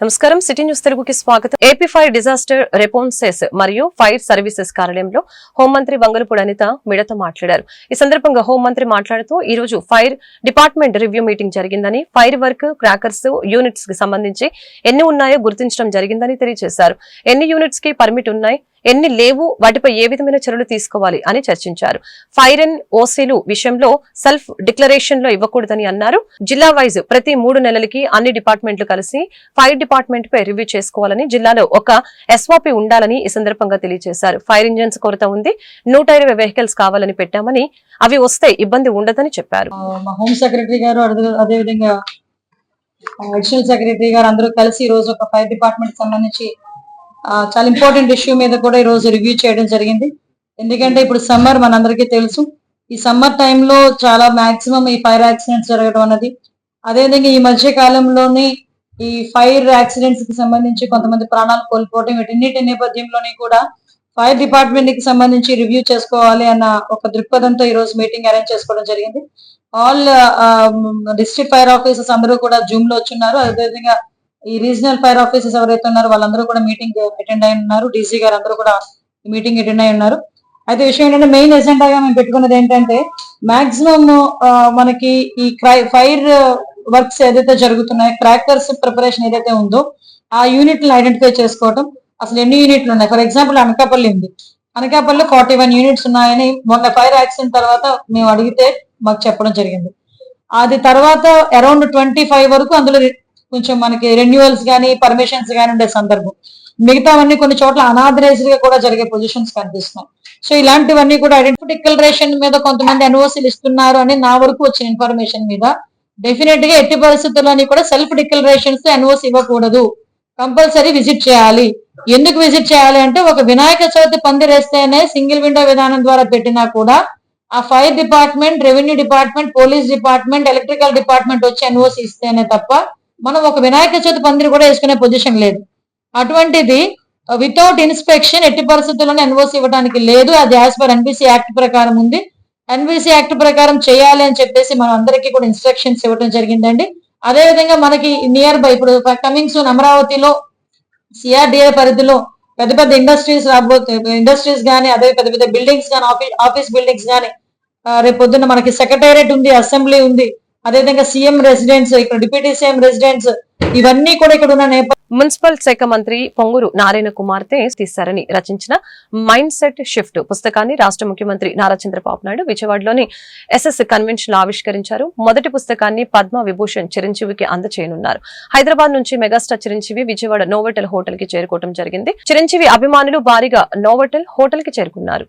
నమస్కారం city news తెలుగుకి స్వాగతం. ఏపీ ఫైర్ డిజాస్టర్ రెస్పాన్స్ మరియు ఫైర్ సర్వీసెస్ కార్యాలయంలో హోంమంత్రి వంగలపూడి అనిత మీడియాతో మాట్లాడారు. ఈ సందర్భంగా హోంమంత్రి మాట్లాడుతూ ఈ రోజు ఫైర్ డిపార్ట్మెంట్ రివ్యూ మీటింగ్ జరిగిందని, ఫైర్ వర్క్ క్రాకర్స్ యూనిట్స్ కి సంబంధించి ఎన్ని ఉన్నాయో గుర్తించడం జరిగిందని తెలియజేశారు. ఎన్ని యూనిట్స్ కి పర్మిట్ ఉన్నాయి, ఎన్ని లేవు, వాటిపై ఏ విధమైన చర్యలు తీసుకోవాలి అని చర్చించారు. ఫైర్ అండ్ ఓసీలు విషయంలో సెల్ఫ్ డిక్లరేషన్ లో ఇవ్వకూడదని అన్నారు. జిల్లా వైజ్ ప్రతి 3 నెలలకి అన్ని డిపార్ట్మెంట్లు కలిసి ఫైర్ డిపార్ట్మెంట్ పై రివ్యూ చేసుకోవాలని, జిల్లాలో ఒక ఎస్ఓపీ ఉండాలని ఈ సందర్భంగా తెలియజేశారు. ఫైర్ ఇంజిన్స్ కొరత ఉంది, 120 వెహికల్స్ కావాలని పెట్టామని, అవి వస్తే ఇబ్బంది ఉండదని చెప్పారు. హోమ్ సెక్రటరీ గారు అదేవిధంగా అడిషనల్ సెక్రటరీ గారు అందరూ కలిసి ఈ రోజు ఒక ఫైర్ డిపార్ట్మెంట్ సంబంధించి చాలా ఇంపార్టెంట్ ఇష్యూ మీద కూడా ఈ రోజు రివ్యూ చేయడం జరిగింది. ఎందుకంటే ఇప్పుడు సమ్మర్ మనందరికీ తెలుసు, ఈ సమ్మర్ టైంలో చాలా మాక్సిమం ఈ ఫైర్ యాక్సిడెంట్స్ జరగడం అన్నది, అదేవిధంగా ఈ మధ్య కాలంలోని ఈ ఫైర్ యాక్సిడెంట్స్ కి సంబంధించి కొంతమంది ప్రాణాలు కోల్పోవడం, వీటన్నిటి నేపథ్యంలోని కూడా ఫైర్ డిపార్ట్మెంట్ కి సంబంధించి రివ్యూ చేసుకోవాలి అన్న ఒక దృక్పథంతో ఈ రోజు మీటింగ్ అరేంజ్ చేసుకోవడం జరిగింది. ఆల్ డిస్ట్రిక్ట్ ఫైర్ ఆఫీసర్స్ అందరూ కూడా జూమ్ లో వచ్చున్నారు. అదేవిధంగా ఈ రీజనల్ ఫైర్ ఆఫీసర్స్ ఎవరైతే ఉన్నారో వాళ్ళందరూ కూడా మీటింగ్ అటెండ్ అయి ఉన్నారు. డీసీ గారు అందరూ కూడా ఈ మీటింగ్ అటెండ్ అయి ఉన్నారు. అయితే విషయం ఏంటంటే, మెయిన్ ఎజెండాగా మేము పెట్టుకున్నది ఏంటంటే, మాక్సిమం మనకి ఈ ఫైర్ వర్క్స్ ఏదైతే జరుగుతున్నాయో, క్రాకర్స్ ప్రిపరేషన్ ఏదైతే ఉందో ఆ యూనిట్లను ఐడెంటిఫై చేసుకోవటం. అసలు ఎన్ని యూనిట్లు ఉన్నాయి, ఫర్ ఎగ్జాంపుల్ అనకాపల్లి ఉంది, అనకాపల్లిలో 41 యూనిట్స్ ఉన్నాయని మొన్న ఫైర్ యాక్సిడెంట్ తర్వాత మేము అడిగితే మాకు చెప్పడం జరిగింది. అది తర్వాత అరౌండ్ 25 వరకు అందులో కొంచెం మనకి రెన్యువల్స్ కానీ పర్మిషన్స్ కానీ ఉండే సందర్భం, మిగతావన్నీ కొన్ని చోట్ల అనాథరైజ్డ్ గా కూడా జరిగే పొజిషన్స్ కనిపిస్తున్నాయి. సో ఇలాంటివన్నీ కూడా ఐడెంటిఫై డిక్లరేషన్ మీద కొంతమంది ఎన్ఓసీలు ఇస్తున్నారు అని నా వరకు వచ్చిన ఇన్ఫర్మేషన్ మీద డెఫినెట్ గా ఎట్టి పరిస్థితుల్లోని కూడా సెల్ఫ్ డిక్లరేషన్స్ ఎన్ఓసీ ఇవ్వకూడదు, కంపల్సరీ విజిట్ చేయాలి. ఎందుకు విజిట్ చేయాలి అంటే, ఒక వినాయక చవితి పందిరేస్తేనే సింగిల్ విండో విధానం ద్వారా పెట్టినా కూడా ఆ fire department, revenue department, police department, electrical department వచ్చి ఎన్ఓసీ ఇస్తేనే తప్ప మనం ఒక వినాయక చవితి పందిరి కూడా వేసుకునే పొజిషన్ లేదు. అటువంటిది వితౌట్ ఇన్స్పెక్షన్ ఎట్టి పరిస్థితుల్లోనే ఎన్ఓసీ ఇవ్వడానికి లేదు. అది యాజ్ పర్ ఎన్బిసి యాక్ట్ ప్రకారం ఉంది. ఎన్బిసి యాక్ట్ ప్రకారం చేయాలి అని చెప్పేసి మనం అందరికీ కూడా ఇన్స్ట్రక్షన్స్ ఇవ్వడం జరిగిందండి. అదేవిధంగా మనకి నియర్ బై ఇప్పుడు కమింగ్ సూన్ అమరావతిలో సిఆర్డిఏ పరిధిలో పెద్ద పెద్ద ఇండస్ట్రీస్ రాబోతున్నాయి. ఇండస్ట్రీస్ కానీ, అదే పెద్ద పెద్ద బిల్డింగ్స్ కానీ, ఆఫీస్ బిల్డింగ్స్ కానీ, రేపు పొద్దున్న మనకి సెక్రటేరియట్ ఉంది, అసెంబ్లీ ఉంది, అదేవిధంగా సీఎం రెసిడెన్స్, ఇక్కడ డిప్యూటీ సీఎం రెసిడెన్స్, ఇవన్నీ కూడా ఇక్కడ ఉన్న నేపథ్యం. మున్సిపల్ శాఖ మంత్రి పొంగూరు నారాయణ కుమార్తె తీశారని రచించిన మైండ్ సెట్ షిఫ్ట్ పుస్తకాన్ని రాష్ట్ర ముఖ్యమంత్రి నారా చంద్రబాబు నాయుడు విజయవాడలోని ఎస్ఎస్ కన్వెన్షన్ లో ఆవిష్కరించారు. మొదటి పుస్తకాన్ని పద్మ విభూషణ్ చిరంజీవికి అందజేయనున్నారు. హైదరాబాద్ నుంచి megastar Chiranjeevi Vijayawada Novotel hotel కి చేరుకోవడం జరిగింది. చిరంజీవి అభిమానులు భారీగా నోవోటెల్ హోటల్ కి చేరుకున్నారు.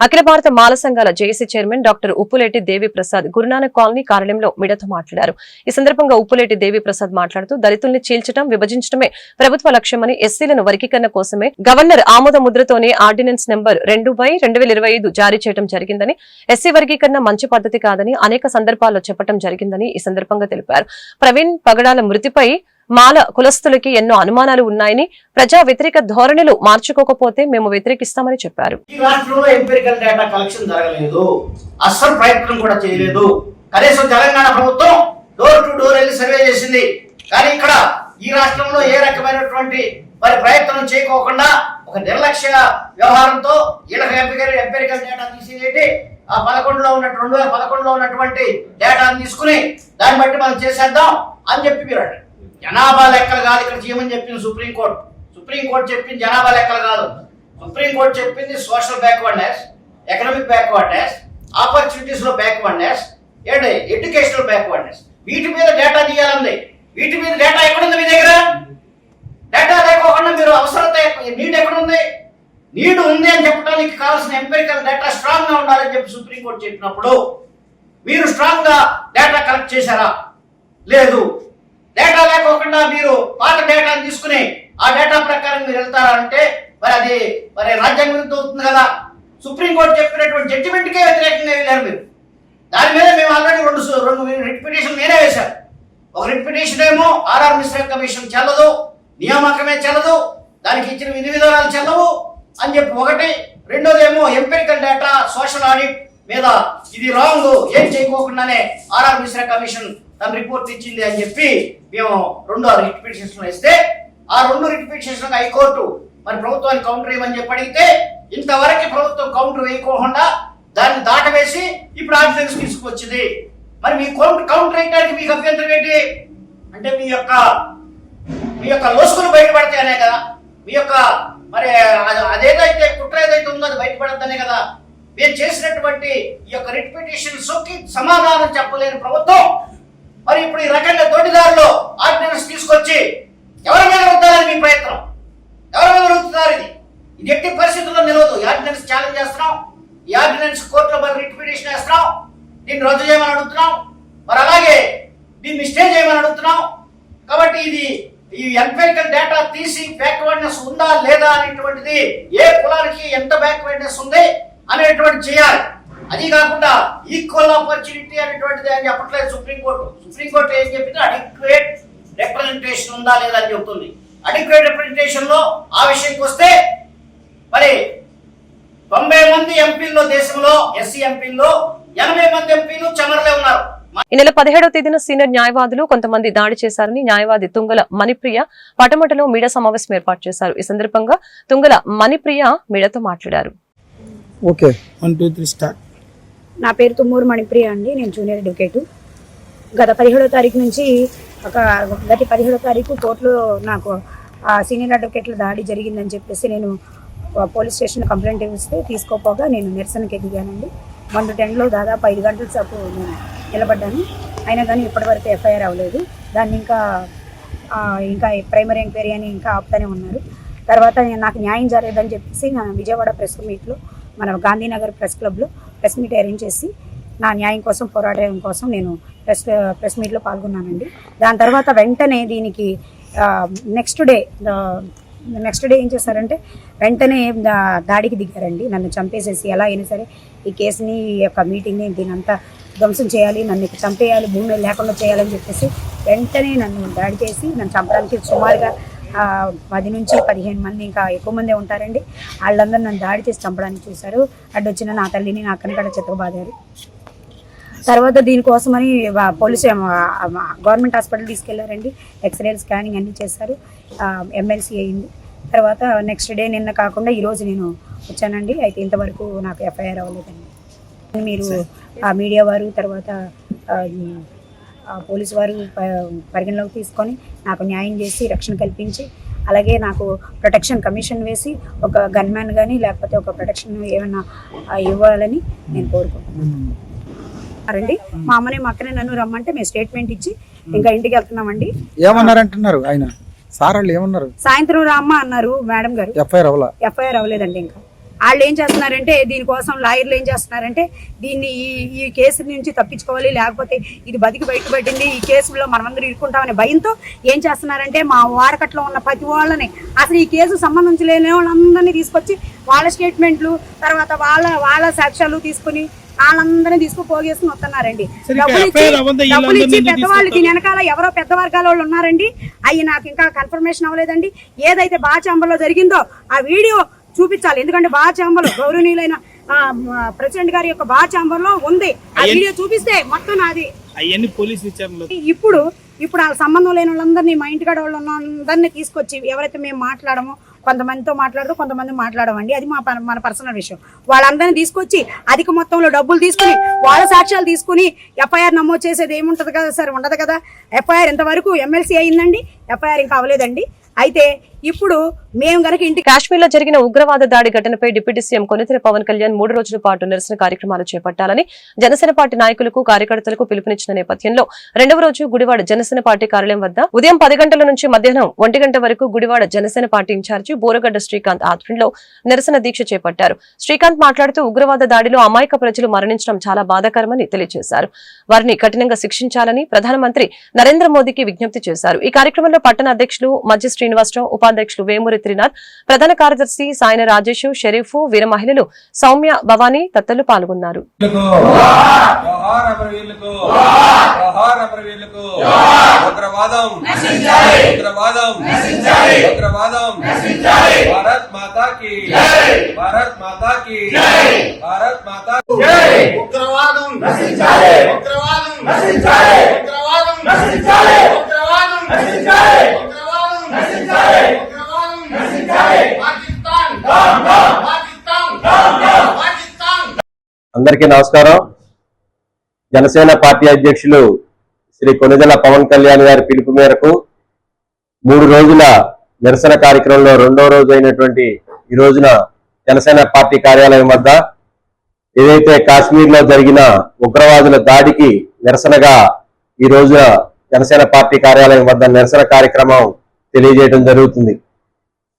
అఖిల భారత మాల సంఘాల జేఏసీ చైర్మన్ డాక్టర్ ఉప్పులేటి దేవి ప్రసాద్ గురునానక్ కాలనీ కార్యాలయంలో మీడియాతో మాట్లాడారు. ఈ సందర్భంగా ఉప్పులేటి దేవి ప్రసాద్ మాట్లాడుతూ, దళితుల్ని చీల్చడం, విభజించడమే ప్రభుత్వ లక్ష్యమని, ఎస్సీలను వర్గీకరణ కోసమే గవర్నర్ ఆమోద ముద్రతోనే ఆర్డినెన్స్ నెంబర్ 2/2025 జారీ చేయడం జరిగిందని, ఎస్సీ వర్గీకరణ మంచి పద్ధతి కాదని అనేక సందర్భాల్లో చెప్పడం జరిగిందని ఈ సందర్భంగా తెలిపారు. ప్రవీణ్ పగడాల మృతిపై మాల కులస్తులకి ఎన్నో అనుమానాలు ఉన్నాయని, ప్రజా వ్యతిరేక ధోరణులు మార్చుకోకపోతే మేము వ్యతిరేకిస్తామని చెప్పారు. ఈ రాష్ట్రంలో ఎంపిరికల్ డేటా కలెక్షన్ జరగలేదు, అస్సలు ప్రయత్నం కూడా చేయలేదు. కనీసం తెలంగాణ ప్రభుత్వం డోర్ టు డోర్ వెళ్ళి సర్వే చేసింది, కానీ ఇక్కడ ఈ రాష్ట్రంలో ఏ రకమైనటువంటి మరి ప్రయత్నం చేయకోకుండా ఒక నిర్లక్ష్య వ్యవహారంతో వీళ్ళకి ఎంపిరికల్ డేటా తీసేది, ఆ 2011లో ఉన్నటువంటి డేటాను తీసుకుని దాన్ని బట్టి మనం చేసేద్దాం అని చెప్పి మీరు జనాభా లెక్కలు కాదు ఇక్కడ చేయమని చెప్పింది సుప్రీంకోర్టు. సుప్రీంకోర్టు చెప్పింది జనాభా లెక్కలు కాదు. సుప్రీంకోర్టు చెప్పింది social backwardness, economic backwardness, opportunities లో బ్యాక్వర్డ్నెస్, ఎడ్యుకేషనల్ బ్యాక్వర్డ్నెస్. వీటి మీద డేటా తీయాలండి. వీటి మీద డేటా ఎక్కడుంది మీ దగ్గర? డేటా లేకోకుండా మీరు అవసరత నీడ్ ఎక్కడుంది? నీడ్ ఉంది అని చెప్పడానికి కావాల్సిన ఎంపెరికల్ డేటా స్ట్రాంగ్ గా ఉండాలని చెప్పి సుప్రీంకోర్టు చెప్పినప్పుడు మీరు స్ట్రాంగ్ గా డేటా కలెక్ట్ చేశారా? లేదు. డేటా లేకోకుండా మీరు పాత డేటాను తీసుకుని ఆ డేటా ప్రకారం మీరు వెళ్తారా అంటే మరి రాజ్యాంగ విరుద్ధం అవుతుంది కదా. సుప్రీంకోర్టు చెప్పినటువంటి జడ్జిమెంట్కే వ్యతిరేకంగా వెళ్ళారు మీరు. దాని మీద మేము ఆల్రెడీ రెండు రిట్ పిటిషన్ నేనే వేశాను. ఒక రిట్ పిటిషన్ ఏమో ఆర్ఆర్ మిశ్రా కమిషన్ చెల్లదు, నియామకమే చెల్లదు, దానికి ఇచ్చిన విధి విధానాలు చెల్లవు అని చెప్పి ఒకటి. రెండోది ఏమో ఎంపెరికల్ డేటా సోషల్ ఆడిట్ మీద ఇది రాంగ్, ఏం చేయకోకుండానే ఆర్ఆర్ మిశ్రా కమిషన్ తన రిపోర్ట్ ఇచ్చింది అని చెప్పి మేము 2 రిట్ పిటిషన్లు ఇస్తే ఆ 2 రిట్ పిటిషన్లకు హైకోర్టు మరి ప్రభుత్వానికి కౌంటర్ ఇవ్వమని చెప్పి అడిగితే ఇంతవరకు ప్రభుత్వం కౌంటర్ వేయకోకుండా దాన్ని దాటవేసి ఇప్పుడు ఆర్డినెన్స్ తీసుకొచ్చింది. మరి మీ కౌంటర్ వేయడానికి మీకు అభ్యంతరం ఏంటి అంటే మీ యొక్క లోసుకులు బయటపడతాయనే కదా. మీ యొక్క మరి అదేదైతే కుట్ర ఏదైతే ఉందో అది బయటపడద్దనే కదా. మేము చేసినటువంటి ఈ యొక్క రిట్ పిటిషన్స్ కి సమాధానం చెప్పలేని ప్రభుత్వం మరి ఇప్పుడు ఈ రకంగా దొడ్డిదారులో ఆర్డినెన్స్ తీసుకొచ్చి ఎవరి మీద రుద్దాలని మీ ప్రయత్నం? ఎవరి మీద రుద్దుతారు? ఇది ఎట్టి పరిస్థితుల్లో నిలవదు. ఈ ఆర్డినెన్స్ ఛాలెంజ్ చేస్తున్నాం. ఈ ఆర్డినెన్స్ కోర్టులో మరి రిట్ పిటిషన్ వేస్తున్నాం. దీన్ని రద్దు చేయమని అడుగుతున్నాం. మరి అలాగే దీన్ని స్టే చేయమని అడుగుతున్నాం. కాబట్టి ఈ ఎంపెరికల్ డేటా తీసి బ్యాక్వర్డ్నెస్ ఉందా లేదా అనేటువంటిది ఏ కులానికి ఎంత బ్యాక్వర్డ్నెస్ ఉంది అనేటువంటి చేయాలి. అది కాకుండా ఈక్వల్ ఆపర్చునిటీ అనేటువంటిది అని చెప్పట్లేదు సుప్రీంకోర్టు. సుప్రీంకోర్టు ఏం చెప్పింది? అడిక్వేట్ రిప్రజెంటేషన్ ఉందా లేదా అని చెప్తుంది. అడిక్వేట్ రిప్రజెంటేషన్ లో ఆ విషయంకి వస్తే మరి 90 మంది ఎంపీల్లో దేశంలో ఎస్సీ ఎంపీల్లో 80 మంది ఎంపీలు చమరలే ఉన్నారు. ఈ నెల 17వ తేదీన సీనియర్ న్యాయవాదులు కొంతమంది దాడి చేశారని న్యాయవాది తుంగల మణిప్రియ పటమటలో మీడియా సమావేశం ఏర్పాటు చేశారు. ఈ సందర్భంగా తుంగల మణిప్రియ మీడియాతో మాట్లాడారు. నా పేరు తుమ్మూరు మణిప్రియ అండి. నేను జూనియర్ అడ్వకేటు. గత 17వ తారీఖు నుంచి గత 17వ తారీఖు కోర్టులో నాకు సీనియర్ అడ్వకేట్ల దాడి జరిగిందని చెప్పేసి నేను పోలీస్ స్టేషన్ కంప్లైంట్ ఇస్తే తీసుకోపోగా నేను నిరసనకి ఎదిగానండి. 110లో దాదాపు 5 గంటల సేపు నేను నిలబడ్డాను. అయినా కానీ ఇప్పటివరకు ఎఫ్ఐఆర్ అవ్వలేదు. దాన్ని ఇంకా ప్రైమరీ ఎంక్వైరీ అని ఇంకా ఆపుతూనే ఉన్నారు. తర్వాత నాకు న్యాయం జరగదని చెప్పేసి నా విజయవాడ ప్రెస్ మీట్లో మన గాంధీనగర్ ప్రెస్ క్లబ్లో ప్రెస్ మీట్ అరేంజ్ చేసి నా న్యాయం కోసం పోరాటం కోసం నేను ప్రెస్ మీట్లో పాల్గొన్నానండి. దాని తర్వాత వెంటనే దీనికి నెక్స్ట్ డే ఏం చేశారంటే వెంటనే దాడికి దిగారండి. నన్ను చంపేసేసి ఎలా అయినా సరే ఈ కేసుని ఈ యొక్క మీటింగ్ని దీనంతా ధ్వంసం చేయాలి, నన్ను చంపేయాలి, భూమి లేకుండా చేయాలని చెప్పేసి వెంటనే నన్ను దాడి చేసి నన్ను చంపడానికి సుమారుగా 10 నుంచి 15 మంది ఇంకా ఎక్కువ మందే ఉంటారండి. వాళ్ళందరూ నన్ను దాడి చేసి చంపడానికి చూశారు. అడ్డొచ్చిన నా తల్లిని నా అక్కని కూడా చెత్తబాదారు. తర్వాత దీనికోసమని పోలీసు గవర్నమెంట్ హాస్పిటల్ తీసుకెళ్లారండి. ఎక్స్రే స్కానింగ్ అన్నీ చేశారు. ఎమ్మెల్సీ అయింది. తర్వాత నెక్స్ట్ డే నిన్న కాకుండా ఈరోజు నేను వచ్చానండి. అయితే ఇంతవరకు నాకు ఎఫ్ఐఆర్ అవ్వలేదండి. మీరు మీడియా వారు తర్వాత పోలీసు వారు పరిగణలోకి తీసుకొని నాకు న్యాయం చేసి రక్షణ కల్పించి అలాగే నాకు ప్రొటెక్షన్ కమిషన్ వేసి ఒక గన్మ్యాన్ కానీ లేకపోతే ఒక ప్రొటెక్షన్ ఏమైనా ఇవ్వాలని నేను కోరుకుంటున్నాను. రండి మా అమ్మనే మా అక్కనే నన్ను రమ్మంటే మేము స్టేట్మెంట్ ఇచ్చి ఇంకా ఇంటికి వెళ్తున్నామండి. ఏమన్నారంటున్నారు ఆయన సార్? వాళ్ళు ఏమన్నారు? సాయంత్రం రామ్మ అన్నారు మేడం గారు. ఎఫ్ఐఆర్ అవ్వలేదండి. ఇంకా వాళ్ళు ఏం చేస్తున్నారంటే దీనికోసం లాయర్లు ఏం చేస్తున్నారంటే దీన్ని ఈ కేసు నుంచి తప్పించుకోవాలి, లేకపోతే ఇది బయటపడింది, ఈ కేసులో మనమందరూ ఇరుక్కుంటామనే భయంతో ఏం చేస్తున్నారంటే మా వారకట్లో ఉన్న ప్రతి వాళ్ళని అసలు ఈ కేసు సంబంధించి లేని వాళ్ళందరినీ తీసుకొచ్చి వాళ్ళ స్టేట్మెంట్లు తర్వాత వాళ్ళ సాక్ష్యాలు తీసుకుని వాళ్ళందరినీ పోగేసుకుని వస్తున్నారండి. డబ్బులు ఇచ్చి పెద్దవాళ్ళు దీని వెనకాల ఎవరో పెద్ద వర్గాల వాళ్ళు ఉన్నారండి. అవి నాకు ఇంకా కన్ఫర్మేషన్ అవ్వలేదండి. ఏదైతే బాచాంబలో జరిగిందో ఆ వీడియో చూపించాలి. ఎందుకంటే బాచాంబలో గౌరవనీయులైన ప్రెసిడెంట్ గారి యొక్క బాచాంబలో ఉంది. ఆ వీడియో చూపిస్తే మొత్తం నాది. ఇప్పుడు వాళ్ళ సంబంధం లేని వాళ్ళందరినీ మా ఇంటికాడ వాళ్ళు అందరినీ తీసుకొచ్చి ఎవరైతే మేము మాట్లాడమో కొంతమందితో మాట్లాడదు కొంతమంది మాట్లాడమండి. అది మన పర్సనల్ విషయం. వాళ్ళందరినీ తీసుకొచ్చి అధిక మొత్తంలో డబ్బులు తీసుకుని వాళ్ళ సాక్ష్యాలు తీసుకుని ఎఫ్ఐఆర్ నమోదు చేసేది ఏముంటది కదా సార్? ఉండదు కదా. ఎఫ్ఐఆర్ ఇంతవరకు ఎమ్మెల్సీ అయిందండి. ఎఫ్ఐఆర్ ఇంకా అవ్వలేదండి. అయితే ఇప్పుడు మేము గనక ఇంటికి కాశ్మీర్ లో జరిగిన ఉగ్రవాద దాడి ఘటనపై డిప్యూటీ సీఎం కొనితెల పవన్ కళ్యాణ్ 3 రోజుల పాటు నిరసన కార్యక్రమాలు చేపట్టాలని జనసేన పార్టీ నాయకులకు కార్యకర్తలకు పిలుపునిచ్చిన నేపథ్యంలో 2వ రోజు గుడివాడ జనసేన పార్టీ కార్యాలయం వద్ద ఉదయం 10 గంటల నుంచి మధ్యాహ్నం 1 గంట వరకు గుడివాడ జనసేన పార్టీ ఇన్ఛార్జి బోరగడ్డ శ్రీకాంత్ ఆధ్వర్యంలో నిరసన దీక్ష చేపట్టారు. శ్రీకాంత్ మాట్లాడుతూ ఉగ్రవాద దాడిలో అమాయక ప్రజలు మరణించడం చాలా బాధాకరమని తెలియజేశారు. వారిని కఠినంగా శిక్షించాలని ప్రధానమంత్రి నరేంద్ర మోదీకి విజ్ఞప్తి చేశారు. ఈ కార్యక్రమంలో పట్టణ అధ్యక్షులు మధ్య శ్రీనివాసరావు, ఉపాధ్యక్షులు వేమూరి త్రినాథ్, ప్రధాన కార్యదర్శి సాయన రాజేష్, షరీఫ్, వీర మహిళలు సౌమ్య, భవానీ తదితరులు పాల్గొన్నారు. అందరికీ నమస్కారం. జనసేన పార్టీ అధ్యక్షులు శ్రీ కొనిదెల పవన్ కళ్యాణ్ గారి పిలుపు మేరకు 3 రోజుల నిరసన కార్యక్రమంలో 2వ రోజు అయినటువంటి ఈ రోజున జనసేన పార్టీ కార్యాలయం వద్ద ఏదైతే కాశ్మీర్ లో జరిగిన ఉగ్రవాదుల దాడికి నిరసనగా ఈ రోజున జనసేన పార్టీ కార్యాలయం వద్ద నిరసన కార్యక్రమం తెలియజేయడం జరుగుతుంది.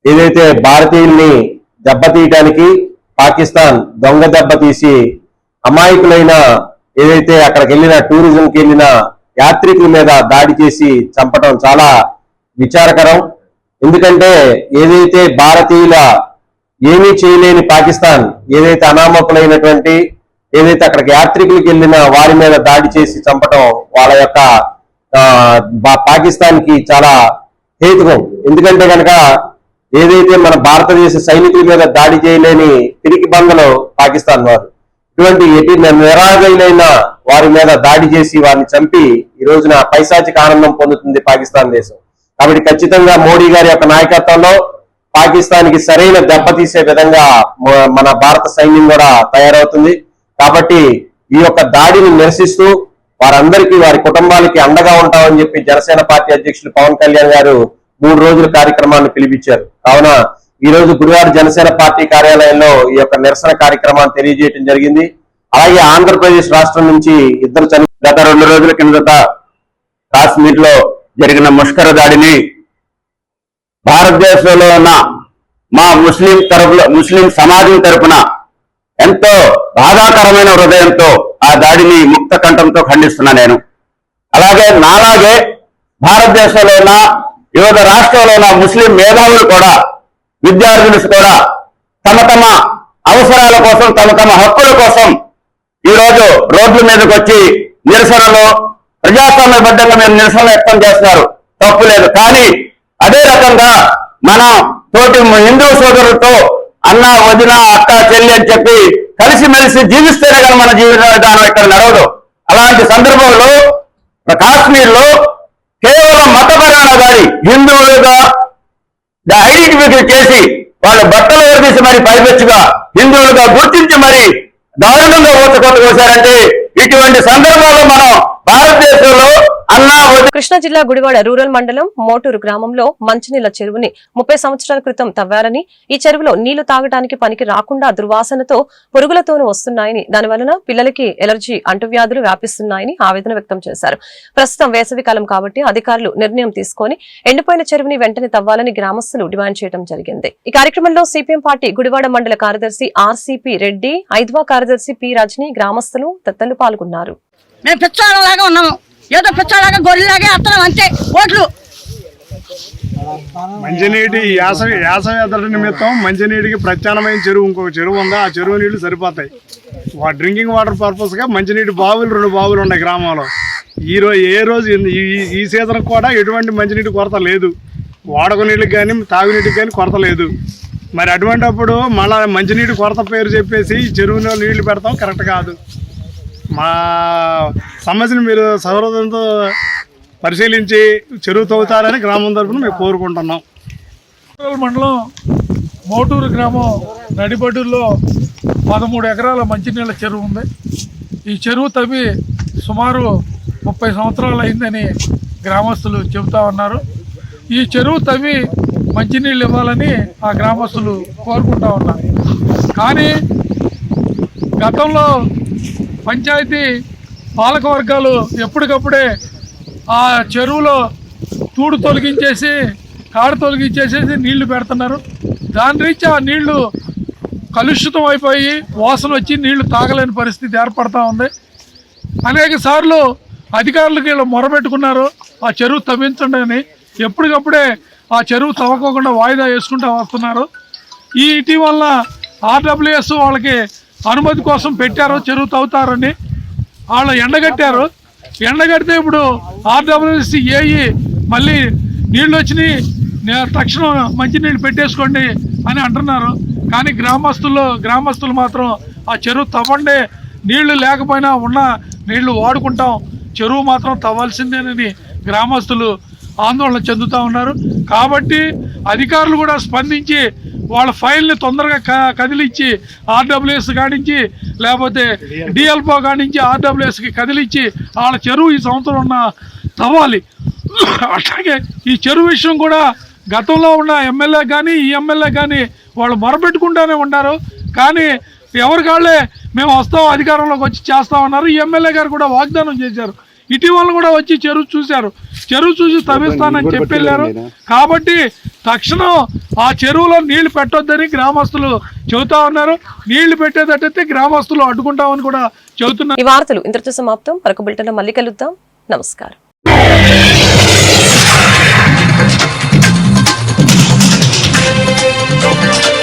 ఏదైతే భారతీయుల్ని దెబ్బతీయడానికి పాకిస్తాన్ దొంగ దెబ్బ తీసి అమాయకులైన ఏదైతే అక్కడికి వెళ్ళిన టూరిజంకి వెళ్ళిన యాత్రికుల మీద దాడి చేసి చంపడం చాలా విచారకరం. ఎందుకంటే ఏదైతే భారతీయుల ఏమీ చేయలేని పాకిస్తాన్ ఏదైతే అనామకులైనటువంటి ఏదైతే అక్కడికి యాత్రికులకు వెళ్ళిన వారి మీద దాడి చేసి చంపడం వాళ్ళ యొక్క పాకిస్తాన్ కి చాలా హేతుకం. ఎందుకంటే కనుక ఏదైతే మన భారతదేశ సైనికుల మీద దాడి చేయలేని పిరికి బందలు పాకిస్తాన్ వారు, ఇటువంటి నిరాగైన వారి మీద దాడి చేసి వారిని చంపి ఈ రోజున పైశాచిక ఆనందం పొందుతుంది పాకిస్తాన్ దేశం. కాబట్టి ఖచ్చితంగా మోడీ గారి యొక్క నాయకత్వంలో పాకిస్తాన్ కి సరైన దెబ్బతీసే విధంగా మన భారత సైన్యం కూడా తయారవుతుంది. కాబట్టి ఈ యొక్క దాడిని నిరసిస్తూ వారందరికీ వారి కుటుంబాలకి అండగా ఉంటామని చెప్పి జనసేన పార్టీ అధ్యక్షులు పవన్ కళ్యాణ్ గారు 3 రోజుల కార్యక్రమాన్ని పిలిపించారు. కావున ఈ రోజు గురువార జనసేన పార్టీ కార్యాలయంలో ఈ యొక్క నిరసన కార్యక్రమాన్ని తెలియజేయడం జరిగింది. అలాగే ఆంధ్రప్రదేశ్ రాష్ట్రం నుంచి ఇద్దరు గత 2 రోజుల కిందట కాశ్మీర్ లో జరిగిన ముష్కర దాడిని భారతదేశంలో ఉన్న మా ముస్లిం సమాజం తరపున ఎంతో బాధాకరమైన హృదయంతో ఆ దాడిని ముక్త కంఠంతో ఖండిస్తున్నా నేను. అలాగే నాలాగే భారతదేశంలో ఉన్న వివిధ రాష్ట్రాల్లో ఉన్న ముస్లిం మేధావులు కూడా, విద్యార్థులు కూడా తమ అవసరాల కోసం, తమ హక్కుల కోసం ఈరోజు రోడ్ల మీదకి వచ్చి నిరసనలు ప్రజాస్వామ్యబద్ధంగా మేము నిరసనలు వ్యక్తం చేస్తున్నారు, తప్పు లేదు. కానీ అదే రకంగా మనం తోటి హిందూ సోదరులతో అన్న, వదిన, అక్క, చెల్లి అని చెప్పి కలిసిమెలిసి జీవిస్తేనే కానీ మన జీవిత విధానం ఇక్కడ నడవదు. అలాంటి సందర్భంలో కాశ్మీర్ లో కేవలం మతపరమైన దాడి, హిందువులుగా ఐడెంటిఫికేషన్ చేసి వాళ్ళ బట్టలు వదిలేసి మరి పైపెచ్చుగా హిందువులుగా గుర్తించి మరి దారుణంగా కోసారంటే ఇటువంటి సందర్భాల్లో మనం భారతదేశంలో కృష్ణా జిల్లా గుడివాడ రూరల్ మండలం మోటూరు గ్రామంలో మంచినీళ్ల చెరువుని 30 సంవత్సరాల క్రితం తవ్వారని, ఈ చెరువులో నీళ్లు తాగడానికి పనికి రాకుండా దుర్వాసనతో పురుగులతోనూ వస్తున్నాయని, దానివలన పిల్లలకి ఎలర్జీ అంటువ్యాధులు వ్యాపిస్తున్నాయని ఆవేదన వ్యక్తం చేశారు. ప్రస్తుతం వేసవి కాలం కాబట్టి అధికారులు నిర్ణయం తీసుకుని ఎండిపోయిన చెరువుని వెంటనే తవ్వాలని గ్రామస్తులు డిమాండ్ చేయడం జరిగింది. ఈ కార్యక్రమంలో సిపిఎం పార్టీ గుడివాడ మండల కార్యదర్శి ఆర్సిపి రెడ్డి, ఐద్వా కార్యదర్శి పి రజని, గ్రామస్తులు తదితరులు పాల్గొన్నారు. మేము పిచ్చాడలాగా ఉన్నాము, ఏదో పిచ్చాడలాగా గొర్రెలాగే అత్తనం అంతే ఓట్లు. మంచినీటి యాసవి ఎదటి నిమిత్తం మంచినీటికి ప్రత్యామ్నాయ చెరువు ఇంకొక చెరువు ఉందా, ఆ చెరువు నీళ్లు సరిపోతాయి. డ్రింకింగ్ వాటర్ పర్పస్ గా మంచినీటి బావులు 2 బావులు ఉన్నాయి గ్రామంలో. ఈ సీజన్ కూడా ఎటువంటి మంచినీటి కొరత లేదు, వాడక నీళ్ళకి కానీ తాగునీటికి కానీ కొరత లేదు. మరి అటువంటి అప్పుడు మళ్ళా మంచినీటి కొరత పేరు చెప్పేసి చెరువులో నీళ్లు పెడతాం కరెక్ట్ కాదు. మా సమస్యను మీరు సౌహృదంతో పరిశీలించి చెరువు తవ్వుతారని గ్రామం తరఫున మేము కోరుకుంటున్నాం. మండలం మోటూరు గ్రామం నడిబడ్డుల్లో 13 ఎకరాల మంచినీళ్ళ చెరువు ఉంది. ఈ చెరువు తవ్వి సుమారు 30 సంవత్సరాలు అయిందని గ్రామస్తులు చెబుతా ఉన్నారు. ఈ చెరువు తవ్వి మంచినీళ్ళు ఇవ్వాలని ఆ గ్రామస్తులు కోరుకుంటా ఉన్నారు. కానీ గతంలో పంచాయతీ పాలక వర్గాలు ఎప్పటికప్పుడే ఆ చెరువులో తూడు తొలగించేసి కాడు తొలగించేసేసి నీళ్లు పెడుతున్నారు. దాని రీత్యా ఆ నీళ్లు కలుషితం అయిపోయి వాసన వచ్చి నీళ్లు తాగలేని పరిస్థితి ఏర్పడతా ఉంది. అనేక సార్లు అధికారులకి వీళ్ళు మొరబెట్టుకున్నారు ఆ చెరువు తవ్వించండి అని. ఎప్పటికప్పుడే ఆ చెరువు తవ్వకోకుండా వాయిదా వేసుకుంటూ వస్తున్నారు. ఈ ఇటీవల ఆర్డబ్ల్యూఎస్ వాళ్ళకి అనుమతి కోసం పెట్టారు చెరువు తవ్వుతారని. వాళ్ళు ఎండగట్టారు. ఎండగడితే ఇప్పుడు ఆర్డబ్ల్యూఎస్ ఏఈ మళ్ళీ నీళ్ళు వచ్చినాయి తక్షణం మంచినీళ్ళు పెట్టేసుకోండి అని అంటున్నారు. కానీ గ్రామస్తులు మాత్రం ఆ చెరువు తవ్వండి, నీళ్లు లేకపోయినా ఉన్న నీళ్లు వాడుకుంటాం, చెరువు మాత్రం తవ్వాల్సిందేనని గ్రామస్తులు ఆందోళన చెందుతూ ఉన్నారు. కాబట్టి అధికారులు కూడా స్పందించి వాళ్ళ ఫైల్ని తొందరగా కదిలిచ్చి ఆర్డబ్ల్యూఎస్ కానించి లేకపోతే డిఎల్పో కానించి ఆర్డబ్ల్యూఎస్కి కదిలిచ్చి వాళ్ళ చెరువు ఈ సంవత్సరం ఉన్న తవ్వాలి. అట్లాగే ఈ చెరువు విషయం కూడా గతంలో ఉన్న ఎమ్మెల్యే కానీ ఈ ఎమ్మెల్యే కానీ వాళ్ళు మొరపెట్టుకుంటూనే ఉన్నారు. కానీ ఎవరికాళ్ళే మేము వస్తాం అధికారంలోకి వచ్చి చేస్తామన్నారు. ఈ ఎమ్మెల్యే గారు కూడా వాగ్దానం చేశారు. ఇటీవల కూడా వచ్చి చెరువు చూశారు, చెరువు చూసి తవ్విస్తానని చెప్పి వెళ్ళారు. కాబట్టి తక్షణం ఆ చెరువులో నీళ్లు పెట్టొద్దని గ్రామస్తులు చెబుతా ఉన్నారు. నీళ్లు పెట్టేటట్టయితే గ్రామస్తులు అడ్డుకుంటామని కూడా చెబుతున్నారు. ఈ వార్తలు ఇంతటితో సమాప్తం. మరొక బులెటిన్లో మళ్ళీ కలుద్దాం. నమస్కారం. Thank you.